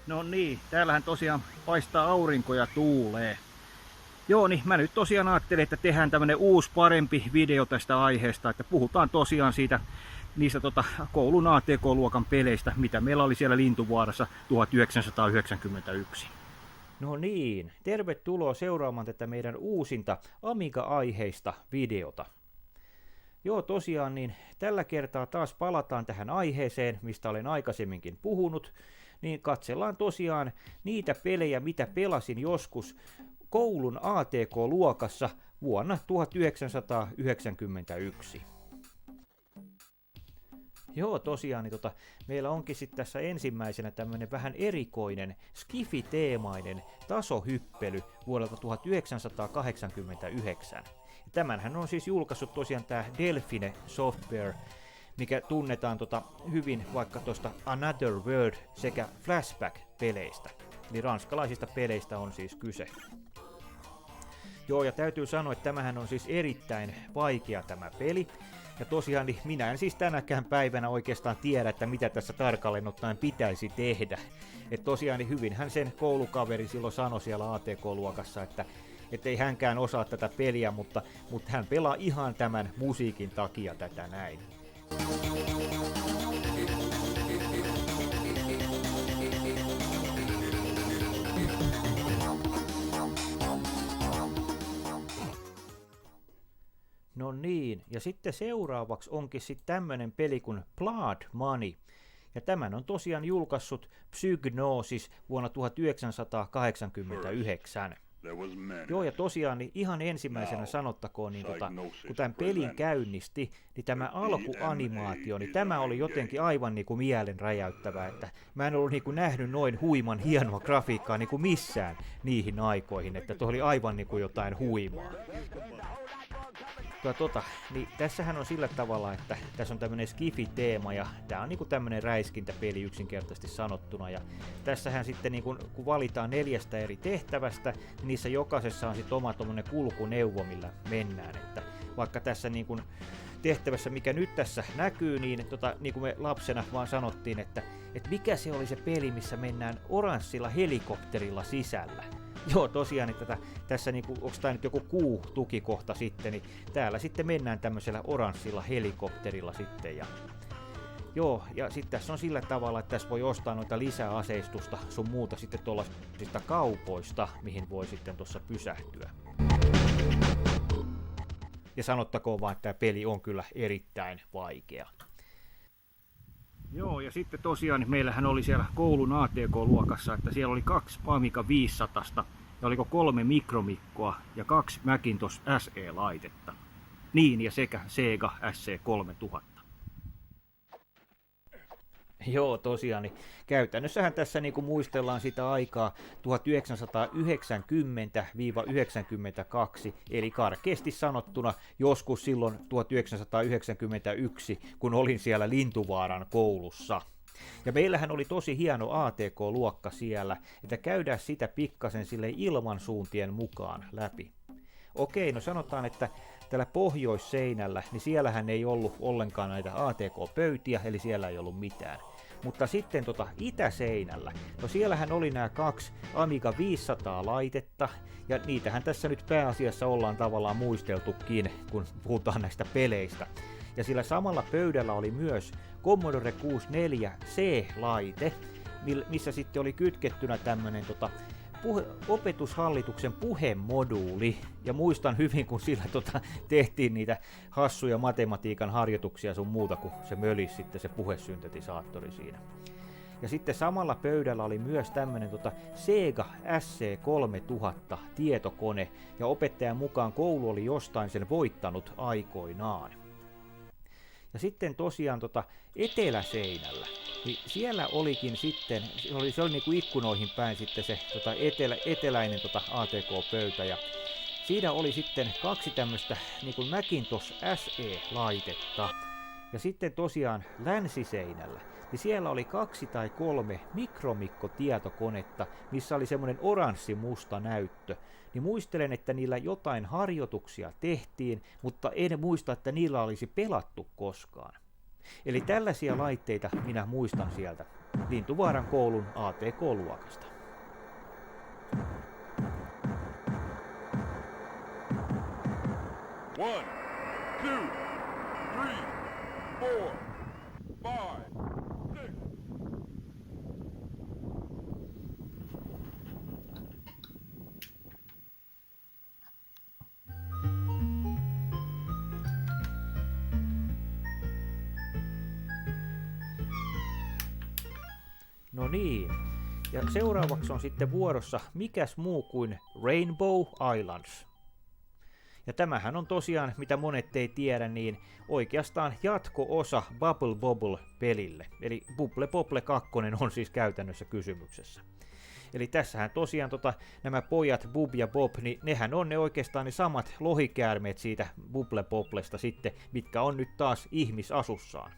No niin, täällähän tosiaan paistaa aurinko ja tuulee. Joo, niin mä nyt tosiaan ajattelin, että tehdään tämmönen uusi parempi video tästä aiheesta, että puhutaan tosiaan siitä niistä koulun ATK-luokan peleistä, mitä meillä oli siellä Lintuvaarassa 1991. No niin, tervetuloa seuraamaan tätä meidän uusinta Amiga-aiheista videota. Joo, tosiaan niin tällä kertaa taas palataan tähän aiheeseen, mistä olen aikaisemminkin puhunut, niin katsellaan tosiaan niitä pelejä, mitä pelasin joskus koulun ATK-luokassa vuonna 1991. Joo, tosiaan, niin meillä onkin sitten tässä ensimmäisenä tämmöinen vähän erikoinen skifi-teemainen tasohyppely vuodelta 1989. Tämänhän on siis julkaissut tosiaan tämä Delfine Software, mikä tunnetaan hyvin vaikka tuosta Another World sekä Flashback-peleistä. Eli ranskalaisista peleistä on siis kyse. Joo, ja täytyy sanoa, että tämähän on siis erittäin vaikea tämä peli. Ja tosiaan niin minä en siis tänäkään päivänä oikeastaan tiedä, että mitä tässä tarkalleen ottaen pitäisi tehdä. Että tosiaan niin hyvinhän sen koulukaveri silloin sanoi siellä ATK-luokassa, että ei hänkään osaa tätä peliä, mutta hän pelaa ihan tämän musiikin takia tätä näin. No niin, ja sitten seuraavaksi onkin sitten tämmönen peli kuin Blood Money. Ja tämän on tosiaan julkaissut Psygnosis vuonna 1989. Joo, ja tosiaan niin ihan ensimmäisenä sanottakoon, niin kun tämän pelin käynnisti, niin tämä alkuanimaatio, niin tämä oli jotenkin aivan niin kuin mielen räjäyttävää, että mä en ollut niin kuin nähnyt noin huiman hienoa grafiikkaa niin kuin missään niihin aikoihin, että tuo oli aivan niin kuin jotain huimaa. Niin tässähän on sillä tavalla, että tässä on tämmönen skifi-teema ja tää on niinku tämmönen räiskintäpeli yksinkertaisesti sanottuna. Ja tässähän sitten niinku, kun valitaan 4 eri tehtävästä, niin niissä jokaisessa on sitten oma tommonen kulkuneuvo, millä mennään. Että vaikka tässä niinku tehtävässä, mikä nyt tässä näkyy, niin niin kuin me lapsena vaan sanottiin, että mikä se oli se peli, missä mennään oranssilla helikopterilla sisällä. Joo, tosiaan, että tässä niinku, onko tämä nyt joku Q-tukikohta sitten, niin täällä sitten mennään tämmöisellä oranssilla helikopterilla sitten. Joo, ja sitten tässä on sillä tavalla, että tässä voi ostaa noita lisäaseistusta sun muuta sitten tuollaisista kaupoista, mihin voi sitten tuossa pysähtyä. Ja sanottakoon vaan, että tämä peli on kyllä erittäin vaikea. Joo, ja sitten tosiaan meillähän oli siellä koulun ATK-luokassa, että siellä oli 2 Amiga 500 ja oliko 3 mikromikkoa ja 2 Macintosh SE-laitetta. Niin, ja sekä Sega SC3000. Joo, tosiaan, niin käytännössähän tässä niin kuin muistellaan sitä aikaa 1990-92, eli karkeasti sanottuna joskus silloin 1991, kun olin siellä Lintuvaaran koulussa. Ja meillähän oli tosi hieno ATK-luokka siellä, että käydään sitä pikkasen sille ilmansuuntien mukaan läpi. Okei, no sanotaan, että tällä pohjoisseinällä, niin siellähän ei ollut ollenkaan näitä ATK-pöytiä, eli siellä ei ollut mitään. Mutta sitten itäseinällä, no siellähän oli nämä 2 Amiga 500 laitetta, ja niitähän tässä nyt pääasiassa ollaan tavallaan muisteltukin, kun puhutaan näistä peleistä. Ja sillä samalla pöydällä oli myös Commodore 64 C-laite, missä sitten oli kytkettynä tämmönen opetushallituksen puhemoduuli, ja muistan hyvin, kun sillä tehtiin niitä hassuja matematiikan harjoituksia sun muuta, kun se mölisi sitten se puhesyntetisaattori siinä. Ja sitten samalla pöydällä oli myös tämmönen Sega SC3000 tietokone, ja opettajan mukaan koulu oli jostain sen voittanut aikoinaan. Ja sitten tosiaan eteläseinällä, niin siellä olikin sitten, se oli niinku ikkunoihin päin sitten se eteläinen ATK-pöytä, ja siinä oli sitten 2 tämmöistä niinku Macintosh SE-laitetta. Ja sitten tosiaan länsiseinällä, niin siellä oli 2 tai 3 mikromikkotietokonetta, missä oli semmoinen oranssi-musta näyttö. Niin muistelen, että niillä jotain harjoituksia tehtiin, mutta en muista, että niillä olisi pelattu koskaan. Eli tällaisia laitteita minä muistan sieltä Lintuvaaran koulun ATK-luokasta. One, two, three, four, five, six. No niin, ja seuraavaksi on sitten vuorossa mikäs muu kuin Rainbow Islands. Ja tämähän on tosiaan, mitä monet ei tiedä, niin oikeastaan jatko-osa Bubble Bobble-pelille. Eli Bubble Bobble 2 on siis käytännössä kysymyksessä. Eli tässähän tosiaan nämä pojat Bub ja Bob, niin nehän on ne oikeastaan ne samat lohikäärmeet siitä Bubble Bobblesta sitten, mitkä on nyt taas ihmisasussaan.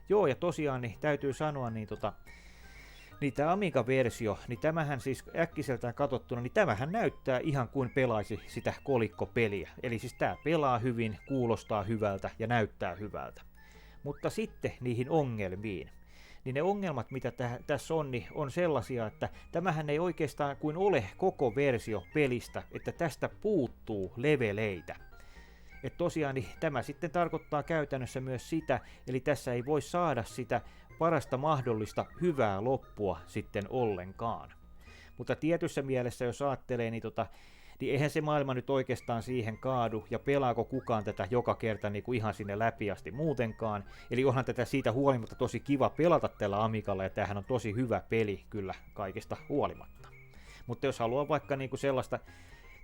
Joo, ja tosiaan niin täytyy sanoa, niin tämä Amiga-versio, niin tämähän siis äkkiseltään katsottuna, niin tämähän näyttää ihan kuin pelaisi sitä kolikkopeliä. Eli siis tämä pelaa hyvin, kuulostaa hyvältä ja näyttää hyvältä. Mutta sitten niihin ongelmiin. Niin ne ongelmat, mitä tässä on, niin on sellaisia, että tämähän ei oikeastaan kuin ole koko versio pelistä, että tästä puuttuu leveleitä. Että tosiaan niin tämä sitten tarkoittaa käytännössä myös sitä, eli tässä ei voi saada sitä parasta mahdollista hyvää loppua sitten ollenkaan. Mutta tietyssä mielessä, jos ajattelee, niin eihän se maailma nyt oikeastaan siihen kaadu, ja pelaako kukaan tätä joka kerta niin kuin ihan sinne läpi asti muutenkaan. Eli onhan tätä siitä huolimatta tosi kiva pelata tällä Amigalla, ja tämähän on tosi hyvä peli kyllä kaikesta huolimatta. Mutta jos haluaa vaikka niin kuin sellaista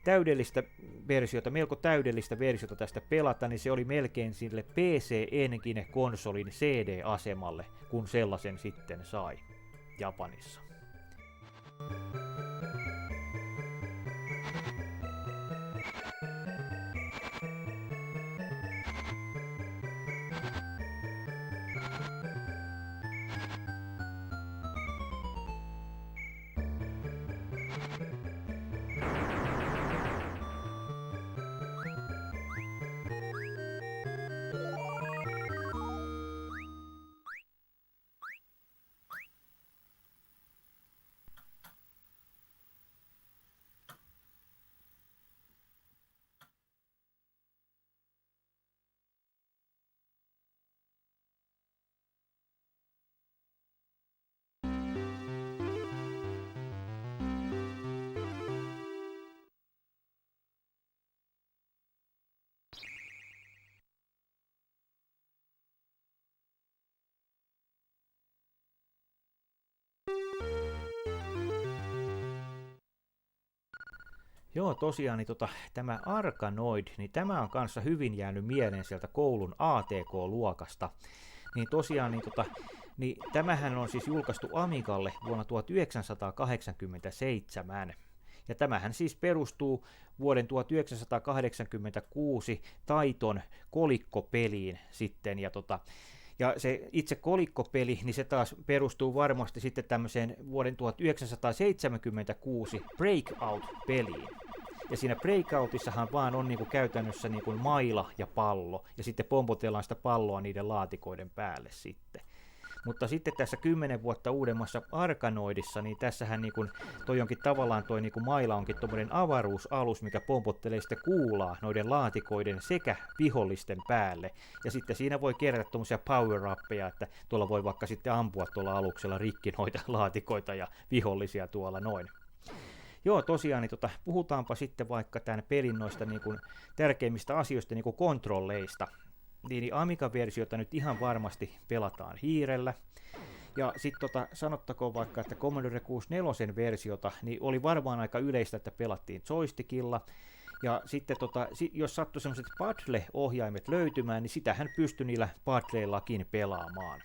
täydellistä versiota, melko täydellistä versiota tästä pelata, niin se oli melkein sille PC Engine-konsolin CD-asemalle, kun sellaisen sitten sai Japanissa. Joo, tosiaan niin tämä Arkanoid, niin tämä on kanssa hyvin jäänyt mieleen sieltä koulun ATK-luokasta. Niin tosiaan niin tämähän on siis julkaistu Amigalle vuonna 1987. Ja tämähän siis perustuu vuoden 1986 Taiton kolikkopeliin sitten. Ja se itse kolikkopeli, niin se taas perustuu varmasti sitten tämmöiseen vuoden 1976 Breakout-peliin. Ja siinä Breakoutissahan vaan on niinku käytännössä niinku maila ja pallo, ja sitten pompotellaan sitä palloa niiden laatikoiden päälle sitten. Mutta sitten tässä 10 vuotta uudemmassa Arkanoidissa, niin tässähän niinku, toi onkin tavallaan toi niinku maila onkin tommonen avaruusalus, mikä pompottelee sitten kuulaa noiden laatikoiden sekä vihollisten päälle. Ja sitten siinä voi kerätä tommosia power-uppeja, että tuolla voi vaikka sitten ampua tuolla aluksella rikki noita laatikoita ja vihollisia tuolla noin. Joo, tosiaan, niin puhutaanpa sitten vaikka tämän pelin noista niinku tärkeimmistä asioista, niinku kontrolleista. Niin Amiga-versiota nyt ihan varmasti pelataan hiirellä. Ja sitten sanottakoon vaikka, että Commodore 64 versiota niin oli varmaan aika yleistä, että pelattiin joystickilla. Ja sitten jos sattui sellaiset paddle-ohjaimet löytymään, niin sitähän pystyi niillä paddleillakin pelaamaan.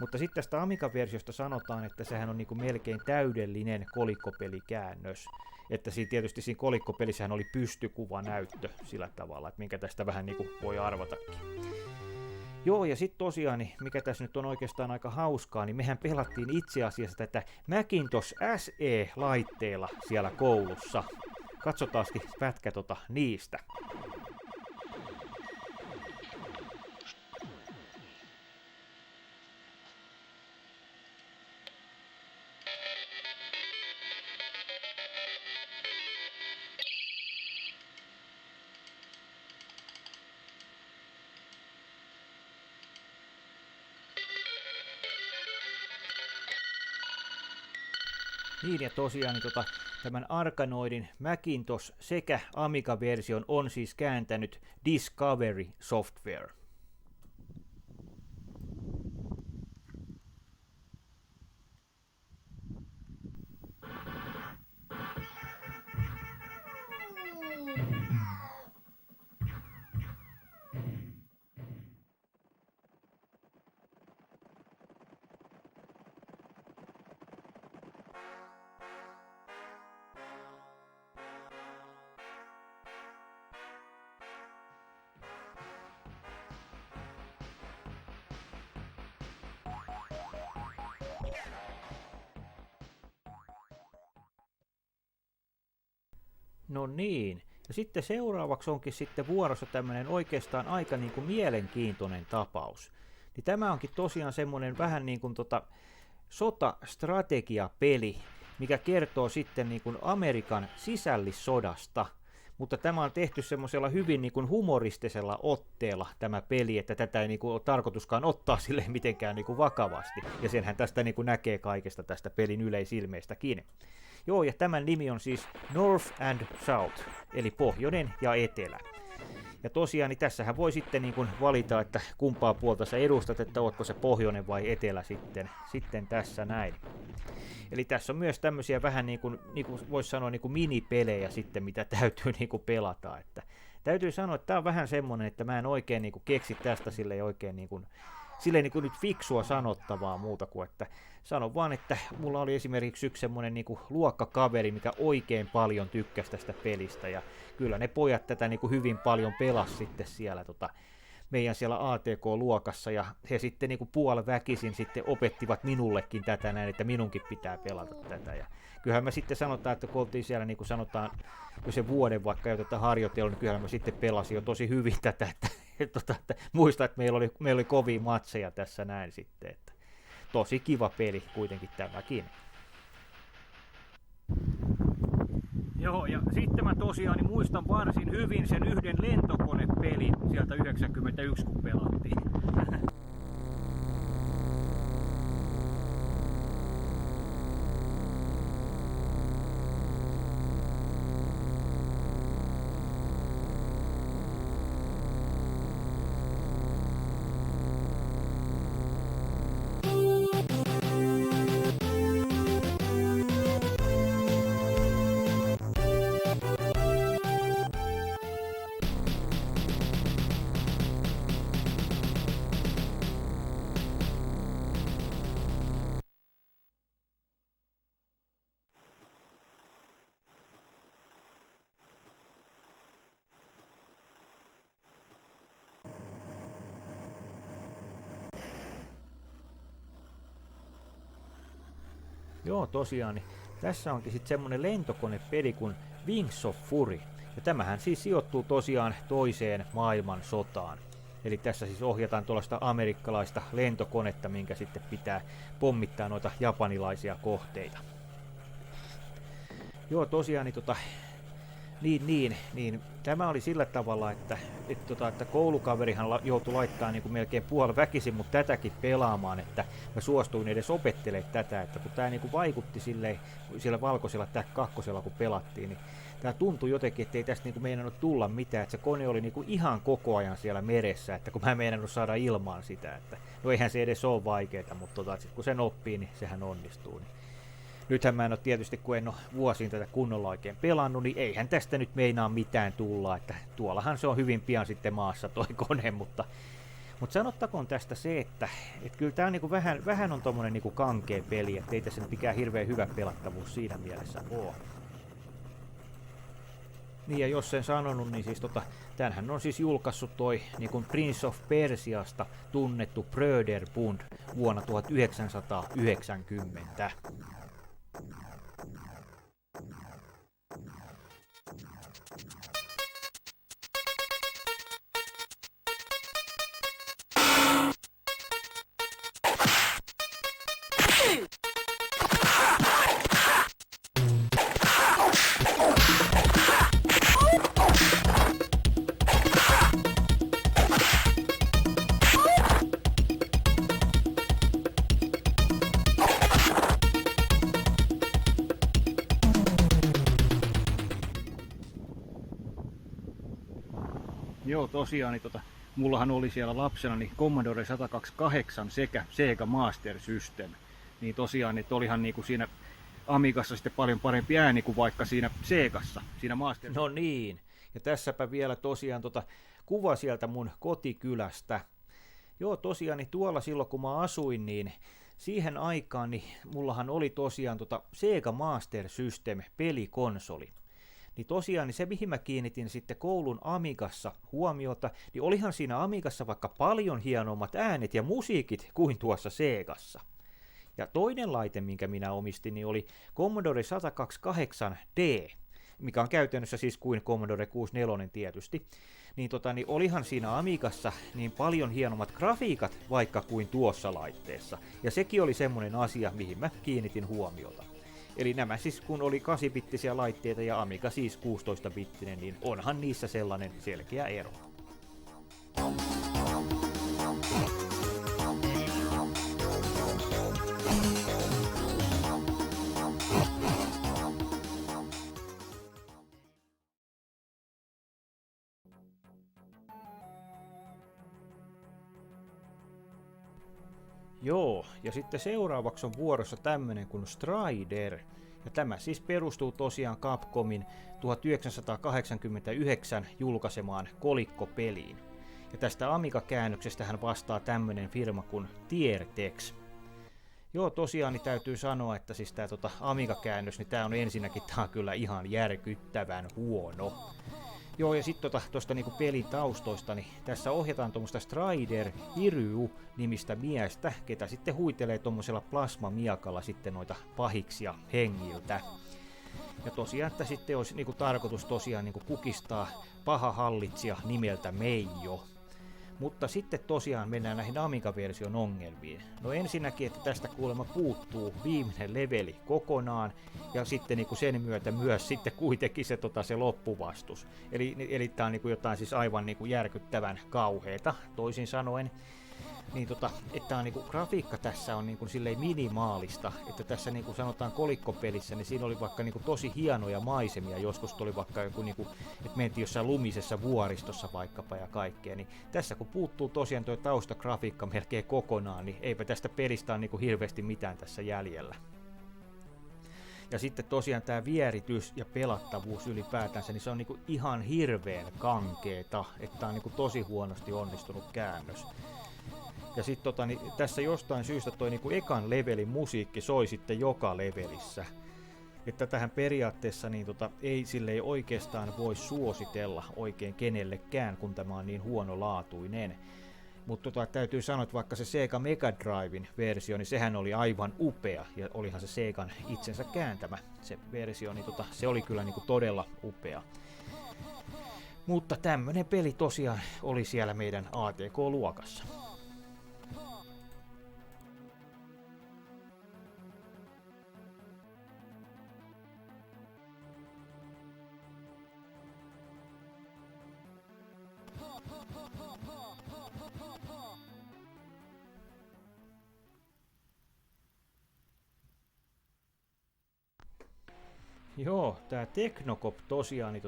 Mutta sitten tästä Amiga-versiosta sanotaan, että sehän on niinku melkein täydellinen kolikkopelikäännös. Että tietysti siinä kolikkopelissähän oli pystykuvanäyttö sillä tavalla, että minkä tästä vähän niinku voi arvatakin. Joo, ja sitten tosiaan, niin mikä tässä nyt on oikeastaan aika hauskaa, niin mehän pelattiin itse asiassa tätä Macintosh SE-laitteella siellä koulussa. Katsotaankin pätkä niistä. Niin ja tosiaan niin tämän Arkanoidin Macintosh sekä Amiga-version on siis kääntänyt Discovery Software. No niin, ja sitten seuraavaksi onkin sitten vuorossa tämmöinen oikeastaan aika niin kuin mielenkiintoinen tapaus. Niin tämä onkin tosiaan semmoinen vähän niin kuin sotastrategiapeli, mikä kertoo sitten niin kuin Amerikan sisällissodasta, mutta tämä on tehty semmoisella hyvin niin kuin humoristisella otteella tämä peli, että tätä ei niin kuin ole tarkoituskaan ottaa sille mitenkään niin kuin vakavasti, ja senhän tästä niin kuin näkee kaikesta tästä pelin yleisilmeistäkin. Joo, ja tämän nimi on siis North and South, eli pohjoinen ja etelä. Ja tosiaan, niin tässähän voi sitten niin kuin valita, että kumpaa puolta sä edustat, että ootko se pohjoinen vai etelä sitten tässä näin. Eli tässä on myös tämmöisiä vähän niin kuin voisi sanoa niin kuin minipelejä sitten, mitä täytyy niin kuin pelata. Että täytyy sanoa, että tämä on vähän semmoinen, että mä en oikein niin kuin keksi tästä silleen oikein niin kuin nyt fiksua sanottavaa muuta kuin, että sanon vaan, että mulla oli esimerkiksi yksi semmoinen niin kuin luokkakaveri, mikä oikein paljon tykkäsi tästä pelistä, ja kyllä ne pojat tätä niin kuin hyvin paljon pelasi sitten siellä meidän siellä ATK-luokassa, ja he sitten niin kuin puoliväkisin sitten opettivat minullekin tätä näin, että minunkin pitää pelata tätä, ja kyllähän me sitten sanotaan, että kun oltiin siellä niin kuin sanotaan, kun se vuoden vaikka jo tätä harjoitellut, niin kyllähän mä sitten pelasin jo tosi hyvin tätä, että muista, että meillä oli kovia matseja tässä näin sitten, että tosi kiva peli kuitenkin tämäkin. Joo, ja sitten mä tosiaan niin muistan varsin hyvin sen yhden lentokonepelin sieltä 91, kun pelattiin. Joo, tosiaan, niin tässä onkin sitten semmonen lentokonepeli kuin Wings of Fury. Ja tämähän siis sijoittuu tosiaan toiseen maailmansotaan. Eli tässä siis ohjataan tuollaista amerikkalaista lentokonetta, minkä sitten pitää pommittaa noita japanilaisia kohteita. Joo, tosiaan, niin tämä oli sillä tavalla, että koulukaverihan joutui laittamaan niin kuin melkein puoliväkisin mut tätäkin pelaamaan, että mä suostuin edes opettelemaan tätä, että kun tämä niin kuin vaikutti silleen, siellä valkoisella kakkosella kun pelattiin, niin tämä tuntui jotenkin, että ei tästä niin kuin meinannut tulla mitään, että se kone oli niin kuin ihan koko ajan siellä meressä, että kun mä en meinannut saada ilmaan sitä, että no eihän se edes ole vaikeaa, mutta kun sen oppii, niin sehän onnistuu. Niin. Nythän mä en ole tietysti, kun en ole vuosiin tätä kunnolla oikein pelannut, niin eihän tästä nyt meinaa mitään tulla, että tuollahan se on hyvin pian sitten maassa toi kone, mutta sanottakoon tästä se, että kyllä tämä niinku vähän on tommonen niinku kankea peli, että ei tässä nyt mikään hirveän hyvä pelattavuus siinä mielessä ole. Niin ja jos sen sanonut, niin siis tämänhän on siis julkaissut toi niin Prince of Persiasta tunnettu Bröderbund vuonna 1990. Joo, tosiaan, niin mullahan oli siellä lapsena niin Commodore 128 sekä Sega Master System. Niin tosiaan, että olihan niin kuin siinä Amigassa sitten paljon parempi ääni kuin vaikka siinä Segassa, siinä Master. No niin, ja tässäpä vielä tosiaan kuva sieltä mun kotikylästä. Joo, tosiaan niin tuolla silloin kun mä asuin, niin siihen aikaan niin mullahan oli tosiaan Sega Master System pelikonsoli. Niin tosiaan niin se, mihin mä kiinnitin sitten koulun Amigassa huomiota, niin olihan siinä Amigassa vaikka paljon hienommat äänet ja musiikit kuin tuossa Segassa. Ja toinen laite, minkä minä omistin, niin oli Commodore 128D, mikä on käytännössä siis kuin Commodore 64 tietysti. Niin, niin olihan siinä Amigassa niin paljon hienommat grafiikat vaikka kuin tuossa laitteessa. Ja sekin oli semmoinen asia, mihin mä kiinnitin huomiota. Eli nämä siis kun oli 8-bittisiä laitteita ja Amiga siis 16-bittinen, niin onhan niissä sellainen selkeä ero. Joo, ja sitten seuraavaksi on vuorossa tämmönen kuin Strider. Ja tämä siis perustuu tosiaan Capcomin 1989 julkaisemaan kolikkopeliin. Ja tästä Amiga-käännöksestä hän vastaa tämmönen firma kuin Tiertex. Joo, tosiaan niin täytyy sanoa, että siis tää Amiga-käännös, niin tää on ensinnäkin tää on kyllä ihan järkyttävän huono. Joo, ja sitten tuosta niinku pelin taustoista, niin tässä ohjataan tuommoista Strider Hiryu-nimistä miestä, ketä sitten huitelee tuommoisella plasmamiakalla sitten noita pahiksia hengiltä. Ja tosiaan, että sitten olisi niinku tarkoitus tosiaan niinku kukistaa paha hallitsija nimeltä Meijo. Mutta sitten tosiaan mennään näihin Amiga-version ongelmiin. No ensinnäkin, että tästä kuulemma puuttuu viimeinen leveli kokonaan, ja sitten niin kuin sen myötä myös sitten kuitenkin se loppuvastus. Eli tää on niin kuin jotain siis aivan niin kuin järkyttävän kauheeta, toisin sanoen. Niin että on niinku grafiikka tässä on niinku silleen minimaalista, että tässä niinku sanotaan kolikkopelissä, niin siinä oli vaikka niinku tosi hienoja maisemia, joskus tuli vaikka joku niinku, että mentiin jossain lumisessa vuoristossa vaikkapa ja kaikkea, niin tässä kun puuttuu tosiaan tuo taustagrafiikka melkein kokonaan, niin eipä tästä pelistä ole niinku hirveästi mitään tässä jäljellä. Ja sitten tosiaan tämä vieritys ja pelattavuus ylipäätänsä, niin se on niinku ihan hirveän kankeeta, että on niinku tosi huonosti onnistunut käännös. Ja sitten niin tässä jostain syystä toi niinku ekan levelin musiikki soi sitten joka levelissä. Että tähän periaatteessa niin ei silleen oikeastaan voi suositella oikein kenellekään, kun tämä on niin huonolaatuinen. Mutta täytyy sanoa, että vaikka se Sega Mega Driven versio, niin sehän oli aivan upea, ja olihan se Segan itsensä kääntämä se versio, niin se oli kyllä niinku todella upea. Mutta tämmönen peli tosiaan oli siellä meidän ATK-luokassa. Joo, tää Technocop tosiaan, niin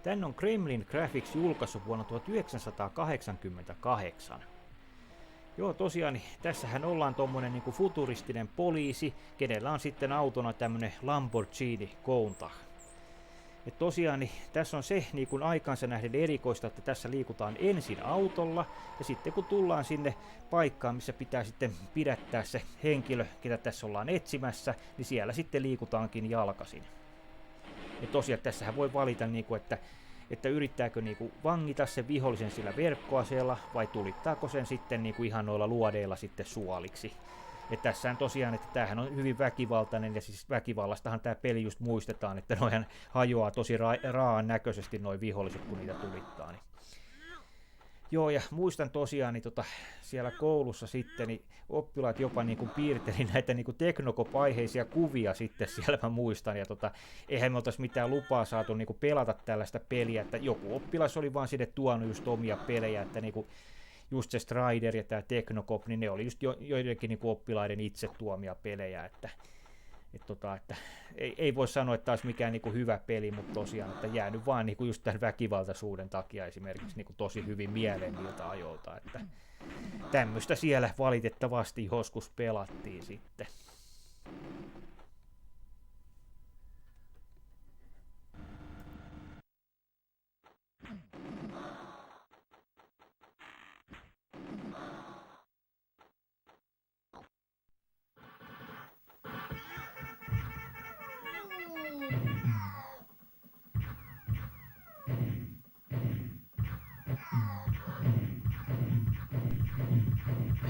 tän on Gremlin Graphics julkaissut vuonna 1988. Joo, tosiaan, niin tässähän ollaan tommonen niinku futuristinen poliisi, kenellä on sitten autona tämmönen Lamborghini Countach. Et tosiaan, niin tässä on se niin kun aikansa nähden erikoista, että tässä liikutaan ensin autolla, ja sitten kun tullaan sinne paikkaan, missä pitää sitten pidättää se henkilö, ketä tässä ollaan etsimässä, niin siellä sitten liikutaankin jalkaisin. Ja tosiaan tässähän voi valita, että yrittääkö vangita sen vihollisen sillä verkkoaseella vai tulittaako sen sitten ihan noilla luodeilla sitten suoliksi. Ja tässähän tosiaan, että tämähän on hyvin väkivaltainen ja siis väkivallastahan tämä peli just muistetaan, että noihän hajoaa tosi raaan näköisesti noi viholliset, kun niitä tulittaa. Niin. Joo, ja muistan tosiaan, niin siellä koulussa sitten niin oppilaat jopa piirteli näitä Technocop-aiheisia kuvia sitten siellä, mä muistan, ja eihän me oltaisi mitään lupaa saatu pelata tällaista peliä, että joku oppilas oli vaan sinne tuonut just omia pelejä, että just se Strider ja tämä Technocop, niin ne oli just joidenkin oppilaiden itse tuomia pelejä, että Että ei voi sanoa, että taas mikään niinku hyvä peli, mutta tosiaan, että jäänyt vaan niinku just tämän väkivaltaisuuden takia esimerkiksi niinku tosi hyvin mieleen niiltä ajoilta, että tämmöistä siellä valitettavasti joskus pelattiin sitten.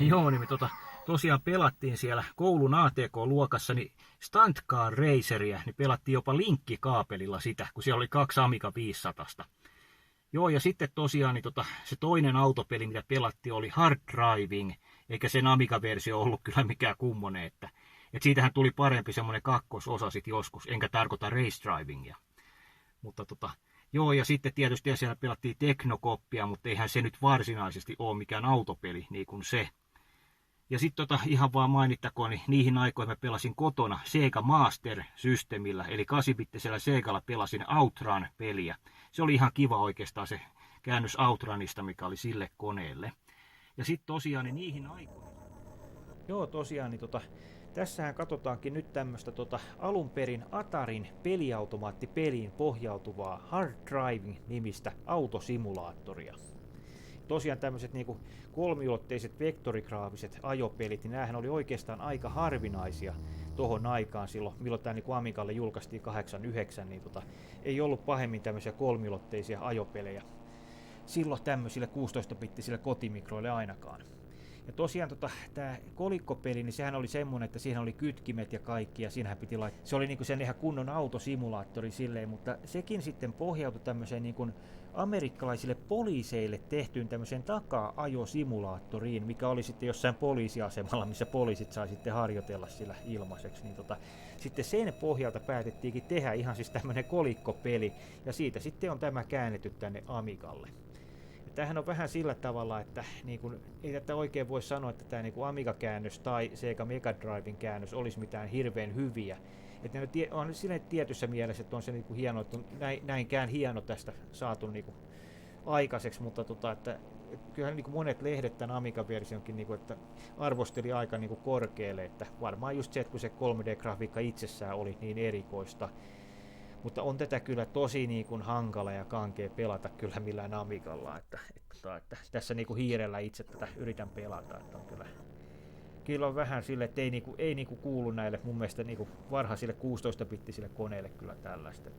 Joo, niin me tosiaan pelattiin siellä koulun ATK-luokassa niin Stunt Car Raceria, niin pelattiin jopa linkkikaapelilla sitä, kun siellä oli 2 Amiga 500. Joo, ja sitten tosiaan niin se toinen autopeli, mitä pelattiin, oli Hard Driving, eikä sen Amiga-versio ollut kyllä mikään kummonen, että siitähän tuli parempi semmoinen kakkososa sitten joskus, enkä tarkoita Race Drivingia. Mutta joo, ja sitten tietysti siellä pelattiin Teknokoppia, mutta eihän se nyt varsinaisesti ole mikään autopeli niin kuin se. Ja sitten ihan vaan mainittakoon, niin niihin aikoihin mä pelasin kotona Sega Master-systeemillä, eli 8-bittisellä Segalla pelasin Outrun-peliä. Se oli ihan kiva oikeastaan se käännös Outrunista, mikä oli sille koneelle. Ja sitten tosiaan niin niihin aikoihin. Joo, tosiaan, niin tässähän katsotaankin nyt tämmöistä alun perin Atarin peliautomaattipeliin pohjautuvaa Hard Driving-nimistä autosimulaattoria. Tosiaan tämmöiset niinku kolmiulotteiset vektorigraafiset ajopelit, niin näähän oli oikeastaan aika harvinaisia tohon aikaan silloin, milloin tämä niinku Amigalle julkaistiin 89, niin ei ollut pahemmin tämmöisiä kolmiulotteisia ajopelejä silloin tämmöisille 16-bittisille kotimikroille ainakaan. Ja tosiaan tämä kolikkopeli, niin sehän oli semmoinen, että siihen oli kytkimet ja kaikki, ja siinähän piti laittaa. Se oli niinku sen ihan kunnon autosimulaattori silleen, mutta sekin sitten pohjautui tämmöiseen niinku amerikkalaisille poliiseille tehtyyn tämmöiseen taka-ajosimulaattoriin, mikä oli sitten jossain poliisiasemalla, missä poliisit sai sitten harjoitella sillä ilmaiseksi. Niin sitten sen pohjalta päätettiinkin tehdä ihan siis tämmöinen kolikkopeli, ja siitä sitten on tämä käännetty tänne Amigalle. Tämähän on vähän sillä tavalla, että ei tätä oikein voi sanoa, että tämä Amiga-käännös tai Sega Mega Driven käännös olisi mitään hirveän hyviä. Että ne on siinä tietyssä mielessä, että on se hieno, että on näinkään hieno tästä saatu aikaiseksi, mutta että kyllähän monet lehdet tämän Amiga-versionkin että arvosteli aika korkealle, että varmaan just se, että kun se 3D-grafiikka itsessään oli niin erikoista. Mutta on tätä kyllä tosi hankala ja kankea pelata kyllä millään Amigalla, että tässä hiirellä itse tätä yritän pelata, että on kyllä on vähän sille, että ei kuulu näille mun mielestä varhaisille 16-bittisille koneille kyllä tällaista.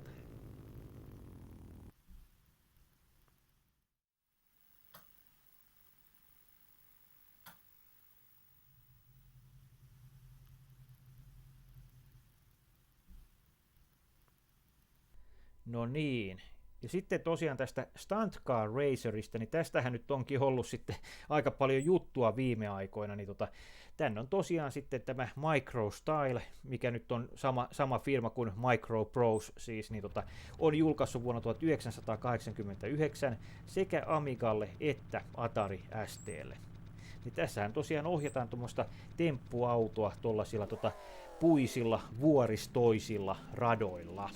No niin. Ja sitten tosiaan tästä Stunt Car Racerista, niin tästähän nyt onkin ollut sitten aika paljon juttua viime aikoina, niin tänne on tosiaan sitten tämä MicroStyle, mikä nyt on sama firma kuin Microprose, siis, niin on julkaissut vuonna 1989 sekä Amigalle että Atari ST:lle. Niin tässähän tosiaan ohjataan tuommoista temppuautoa tuollaisilla puisilla vuoristoisilla radoilla.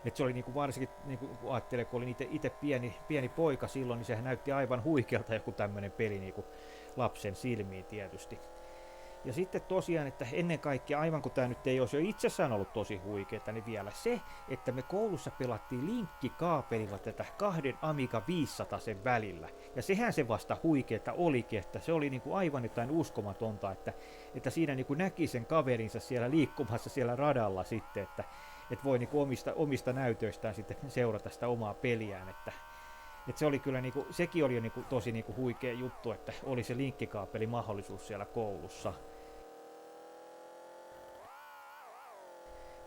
Et se oli varsinkin, kun ajattelee, kun olin itse pieni poika silloin, niin sehän näytti aivan huikealta joku tämmöinen peli lapsen silmiin tietysti. Ja sitten tosiaan, että ennen kaikkea, aivan kun tämä nyt ei olisi jo itsessään ollut tosi huikeeta, niin vielä se, että me koulussa pelattiin linkkikaapelilla tätä 2 Amiga 500 sen välillä. Ja sehän se vasta huikeeta olikin, että se oli aivan jotain uskomatonta, että siinä näki sen kaverinsa siellä liikkumassa siellä radalla sitten, että voi omista näytöistään sitten seurata sitä omaa peliään, että se oli kyllä sekin oli jo tosi huikea juttu, että oli se linkkikaapeli mahdollisuus siellä koulussa.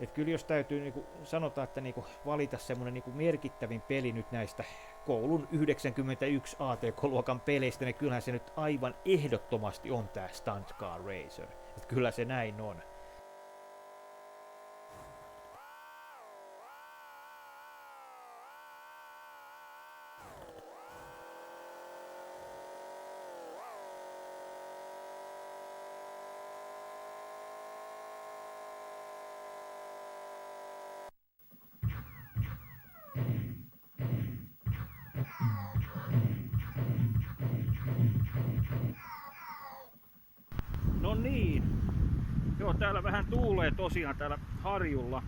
Et kyllä jos täytyy sanotaan, että valita semmoinen merkittävin peli nyt näistä koulun 91 ATK-luokan peleistä, niin kyllähän se nyt aivan ehdottomasti on tää Stunt Car Racer. Et kyllä se näin on. Joo, täällä vähän tuulee tosiaan täällä harjulla.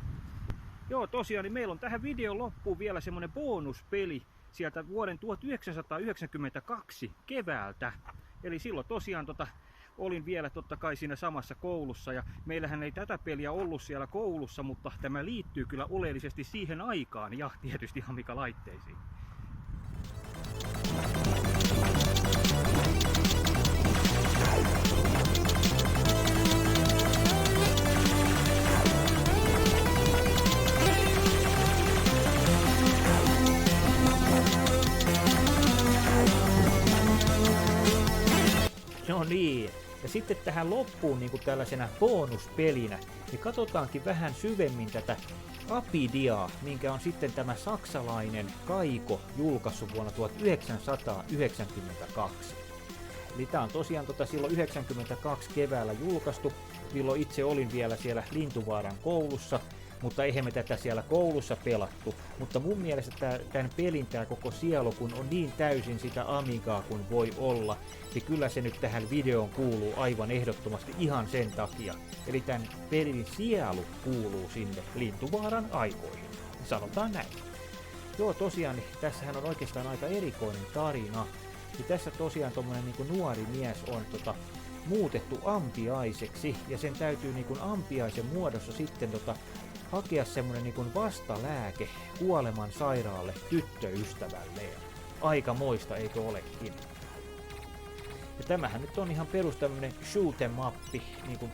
Joo, tosiaan niin meillä on tähän videon loppuun vielä semmonen bonuspeli sieltä vuoden 1992 keväältä. Eli silloin tosiaan olin vielä totta kai siinä samassa koulussa ja meillähän ei tätä peliä ollut siellä koulussa, mutta tämä liittyy kyllä oleellisesti siihen aikaan ja tietysti Amiga-laitteisiin. No niin, ja sitten tähän loppuun niin kuin tällaisena bonuspelinä, niin katsotaankin vähän syvemmin tätä Apidiaa, minkä on sitten tämä saksalainen Kaiko julkaissut vuonna 1992. Eli tää on tosiaan silloin 92 keväällä julkaistu, milloin itse olin vielä siellä Lintuvaaran koulussa, mutta eihän me tätä siellä koulussa pelattu. Mutta mun mielestä tämän pelin tää koko sielu, kun on niin täysin sitä Amigaa kuin voi olla, niin kyllä se nyt tähän videoon kuuluu aivan ehdottomasti ihan sen takia. Eli tämän pelin sielu kuuluu sinne Lintuvaaran aikoihin. Sanotaan näin. Joo, tosiaan, niin tässähän on oikeastaan aika erikoinen tarina. Ja tässä tosiaan tommonen nuori mies on muutettu ampiaiseksi, ja sen täytyy ampiaisen muodossa sitten hakea semmonen vastalääke kuoleman sairaalle tyttöystävälleen. Aika moista, eikö olekin? Ja tämähän nyt on ihan perus tämmönen shoot'em-mappi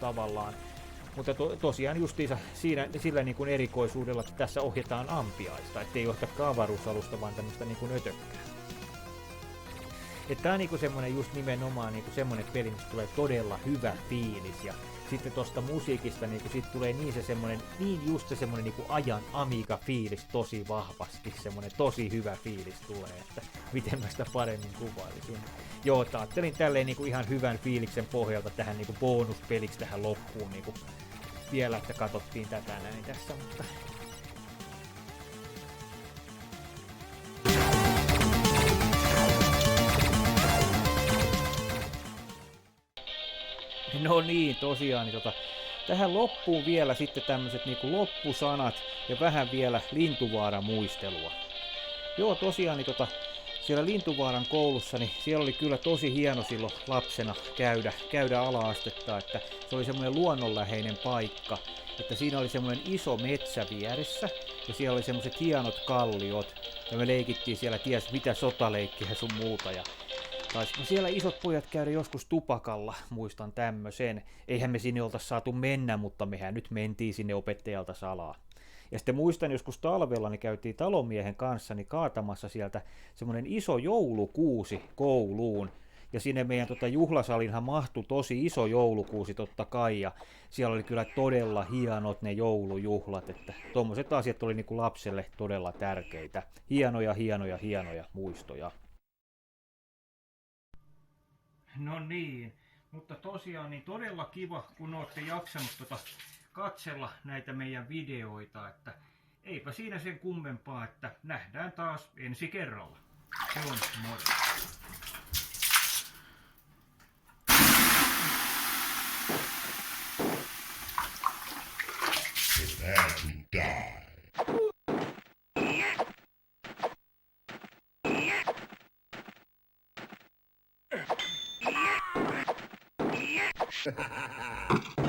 tavallaan. Mutta tosiaan justiinsa sillä erikoisuudella, että tässä ohjataan ampiaista, ettei ohjata avaruusalusta, vaan tämmöstä ötökkää. Tää on semmonen just nimenomaan semmonen peli, mistä tulee todella hyvä fiilis, ja sitten tosta musiikista sit tulee niin semmonen ajan Amiga-fiilis tosi vahvasti, semmonen tosi hyvä fiilis tulee, että miten mä sitä paremmin kuvailisin. Joo, ajattelin tälleen ihan hyvän fiiliksen pohjalta tähän bonuspeliksi tähän loppuun vielä, että katsottiin tätä näin tässä, mutta no niin, tosiaan, niin tähän loppuun vielä sitten tämmöiset loppusanat ja vähän vielä Lintuvaaran muistelua. Joo, tosiaan, niin siellä Lintuvaaran koulussa, niin siellä oli kyllä tosi hieno silloin lapsena käydä ala-astetta, että se oli semmoinen luonnonläheinen paikka, että siinä oli semmoinen iso metsä vieressä ja siellä oli semmoiset hienot kalliot ja me leikittiin siellä ties mitä sotaleikkiä sun muuta ja taisipa siellä isot pojat käydä joskus tupakalla, muistan tämmösen. Eihän me sinne oltaisi saatu mennä, mutta mehän nyt mentiin sinne opettajalta salaa. Ja sitten muistan joskus talvella, niin käytiin talonmiehen kanssa niin kaatamassa sieltä semmoinen iso joulukuusi kouluun. Ja sinne meidän juhlasalinhan mahtui tosi iso joulukuusi totta kai, ja siellä oli kyllä todella hienot ne joulujuhlat, että tommoset asiat oli lapselle todella tärkeitä. Hienoja muistoja. No niin, mutta tosiaan niin todella kiva, kun olette jaksanut katsella näitä meidän videoita, että eipä siinä sen kummempaa, että nähdään taas ensi kerralla. Se on moi! Prepare to die. Ha ha ha!